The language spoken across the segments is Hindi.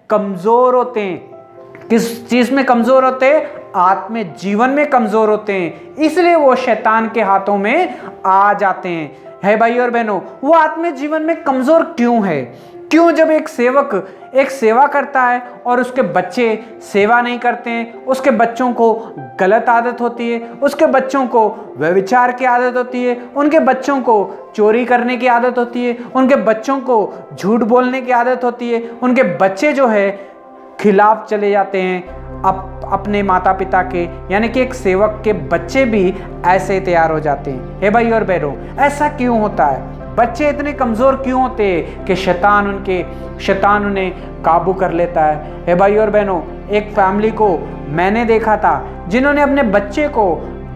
कमज़ोर होते हैं। किस चीज़ में कमज़ोर होते हैं? आत्मिक जीवन में कमज़ोर होते हैं, इसलिए वो शैतान के हाथों में आ जाते हैं। है भाई और बहनों, वो आत्मिक जीवन में कमज़ोर क्यों है? क्यों जब एक सेवक एक सेवा करता है और उसके बच्चे सेवा नहीं करते हैं, उसके बच्चों को गलत आदत होती है, उसके बच्चों को व्यभिचार की आदत होती है, उनके बच्चों को चोरी करने की आदत होती है, उनके बच्चों को झूठ बोलने की आदत होती है, उनके बच्चे जो है खिलाफ चले जाते हैं अपने माता पिता के, यानी कि एक सेवक के बच्चे भी ऐसे तैयार हो जाते हैं। हे भाई और बहनों, ऐसा क्यों होता है? बच्चे इतने कमज़ोर क्यों होते हैं कि शैतान उन्हें काबू कर लेता है? हे भाई और बहनों, एक फैमिली को मैंने देखा था जिन्होंने अपने बच्चे को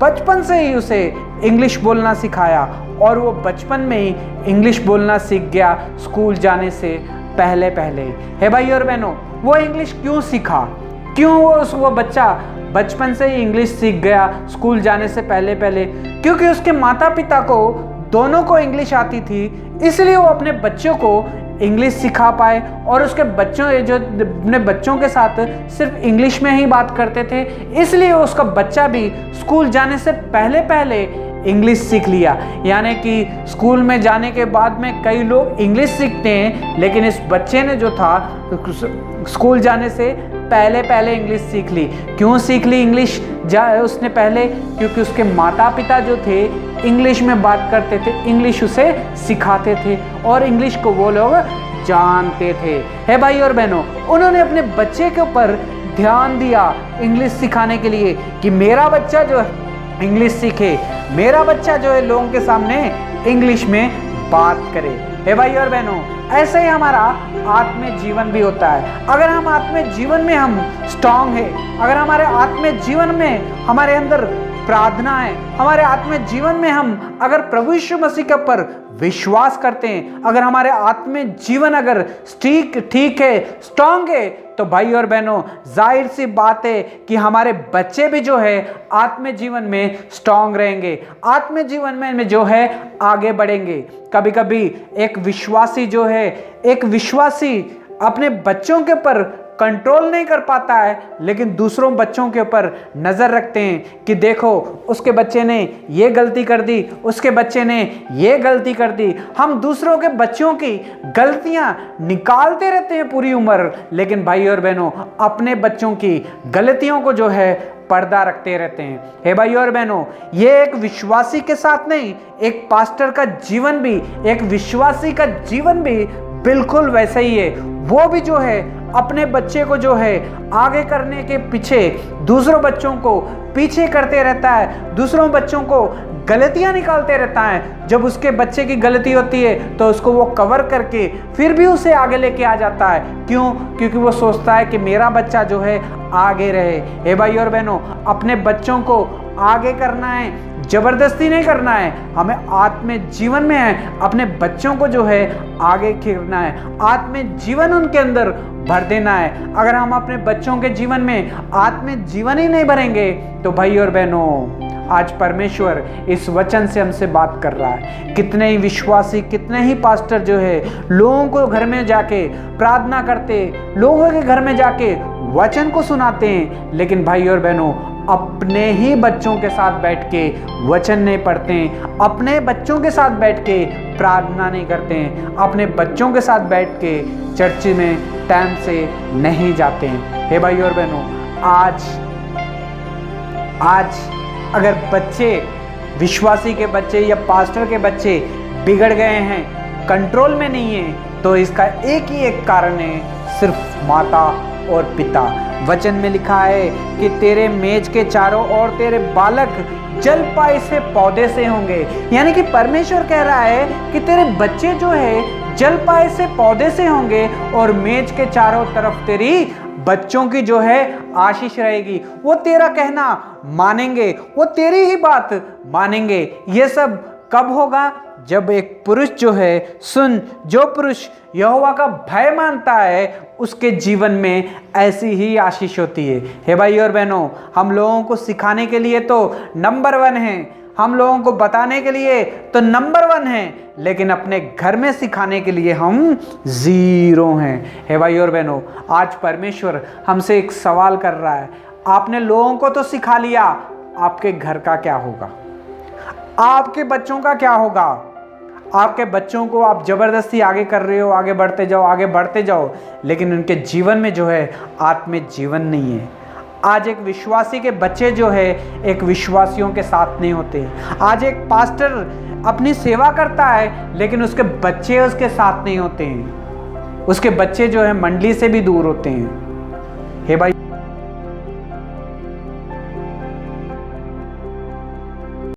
बचपन से ही उसे इंग्लिश बोलना सिखाया और वो बचपन में ही इंग्लिश बोलना सीख गया स्कूल जाने से पहले पहले। हे भाई और बहनों, वो इंग्लिश क्यों सीखा? क्यों वो बच्चा बचपन से ही इंग्लिश सीख गया स्कूल जाने से पहले पहले? क्योंकि उसके माता पिता को दोनों को इंग्लिश आती थी, इसलिए वो अपने बच्चों को इंग्लिश सिखा पाए और उसके अपने बच्चों के साथ सिर्फ इंग्लिश में ही बात करते थे, इसलिए उसका बच्चा भी स्कूल जाने से पहले पहले इंग्लिश सीख लिया। यानी कि स्कूल में जाने के बाद में कई लोग इंग्लिश सीखते हैं, लेकिन इस बच्चे ने जो था स्कूल जाने से पहले पहले इंग्लिश सीख ली। क्यों सीख ली इंग्लिश उसने पहले? क्योंकि उसके माता पिता जो थे इंग्लिश में बात करते थे, इंग्लिश उसे सिखाते थे और इंग्लिश को वो लोग जानते थे। है भाई और बहनों, उन्होंने अपने बच्चे के ऊपर ध्यान दिया इंग्लिश सिखाने के लिए कि मेरा बच्चा जो इंग्लिश सीखे, मेरा बच्चा जो है लोगों के सामने इंग्लिश में बात करे। हे भाई और बहनों, ऐसे ही हमारा आत्मिक जीवन भी होता है। अगर हम आत्मिक जीवन में हम स्ट्रांग है, अगर हमारे आत्मिक जीवन में हमारे अंदर प्रार्थना है, हमारे आत्मिक जीवन में हम अगर प्रभु यीशु मसीह के ऊपर विश्वास करते हैं, अगर हमारे आत्मिक जीवन अगर ठीक है, स्ट्रांग है, तो भाई और बहनों जाहिर सी बात है कि हमारे बच्चे भी जो है आत्मिक जीवन में स्ट्रांग रहेंगे, आत्मिक जीवन में जो है आगे बढ़ेंगे। कभी कभी एक विश्वासी अपने बच्चों के ऊपर कंट्रोल नहीं कर पाता है, लेकिन दूसरों बच्चों के ऊपर नज़र रखते हैं कि देखो उसके बच्चे ने ये गलती कर दी, उसके बच्चे ने ये गलती कर दी। हम दूसरों के बच्चों की गलतियां निकालते रहते हैं पूरी उम्र, लेकिन भाई और बहनों अपने बच्चों की गलतियों को जो है पर्दा रखते रहते हैं। हे भाई और बहनों, ये एक विश्वासी के साथ नहीं, एक पास्टर का जीवन भी, एक विश्वासी का जीवन भी बिल्कुल वैसा ही है। वो भी जो है अपने बच्चे को जो है आगे करने के पीछे दूसरों बच्चों को पीछे करते रहता है, दूसरों बच्चों को गलतियां निकालते रहता है। जब उसके बच्चे की गलती होती है तो उसको वो कवर करके फिर भी उसे आगे लेके आ जाता है। क्यों? क्योंकि वो सोचता है कि मेरा बच्चा जो है आगे रहे। हे भाई और बहनों, अपने बच्चों को आगे करना है, जबरदस्ती नहीं करना है। हमें आत्मिक जीवन में है अपने बच्चों को जो है आगे खींचना है, आत्मिक जीवन उनके अंदर भर देना है। अगर हम अपने बच्चों के जीवन में आत्मिक जीवन ही नहीं भरेंगे तो भाई और बहनों, आज परमेश्वर इस वचन से हमसे बात कर रहा है। कितने ही विश्वासी, कितने ही पास्टर जो है लोगों को घर में जाके प्रार्थना करते, लोगों के घर में जाके वचन को सुनाते हैं, लेकिन भाई और बहनों अपने ही बच्चों के साथ बैठ के वचन नहीं पढ़ते हैं, अपने बच्चों के साथ बैठ के प्रार्थना नहीं करते हैं, अपने बच्चों के साथ बैठ के चर्च में टाइम से नहीं जाते हैं। हे भाई और बहनों, आज अगर बच्चे, विश्वासी के बच्चे या पास्टर के बच्चे बिगड़ गए हैं, कंट्रोल में नहीं है, तो इसका एक ही एक कारण है, सिर्फ माता और पिता। वचन में लिखा है कि तेरे मेज के चारों ओर तेरे बालक जल पाए से पौधे से होंगे। यानी कि परमेश्वर कह रहा है कि तेरे बच्चे जो है जल पाए से पौधे से होंगे और मेज के चारों तरफ तेरी बच्चों की जो है आशीष रहेगी। वो तेरा कहना मानेंगे, वो तेरी ही बात मानेंगे। ये सब कब होगा? जब एक पुरुष जो है जो पुरुष यहोवा का भय मानता है, उसके जीवन में ऐसी ही आशीष होती है। हे भाई और बहनों, हम लोगों को सिखाने के लिए तो नंबर 1 है, हम लोगों को बताने के लिए तो नंबर 1 हैं, लेकिन अपने घर में सिखाने के लिए हम 0 हैं। हे भाई और बहनों, आज परमेश्वर हमसे एक सवाल कर रहा है, आपने लोगों को तो सिखा लिया, आपके घर का क्या होगा? आपके बच्चों का क्या होगा? आपके बच्चों को आप जबरदस्ती आगे कर रहे हो, आगे बढ़ते जाओ, लेकिन उनके जीवन में जो है आत्मिक जीवन नहीं है। आज एक विश्वासी के बच्चे जो है एक विश्वासियों के साथ नहीं होते। आज एक पास्टर अपनी सेवा करता है, लेकिन उसके बच्चे उसके साथ नहीं होते हैं। उसके बच्चे जो है मंडली से भी दूर होते हैं। हे भाई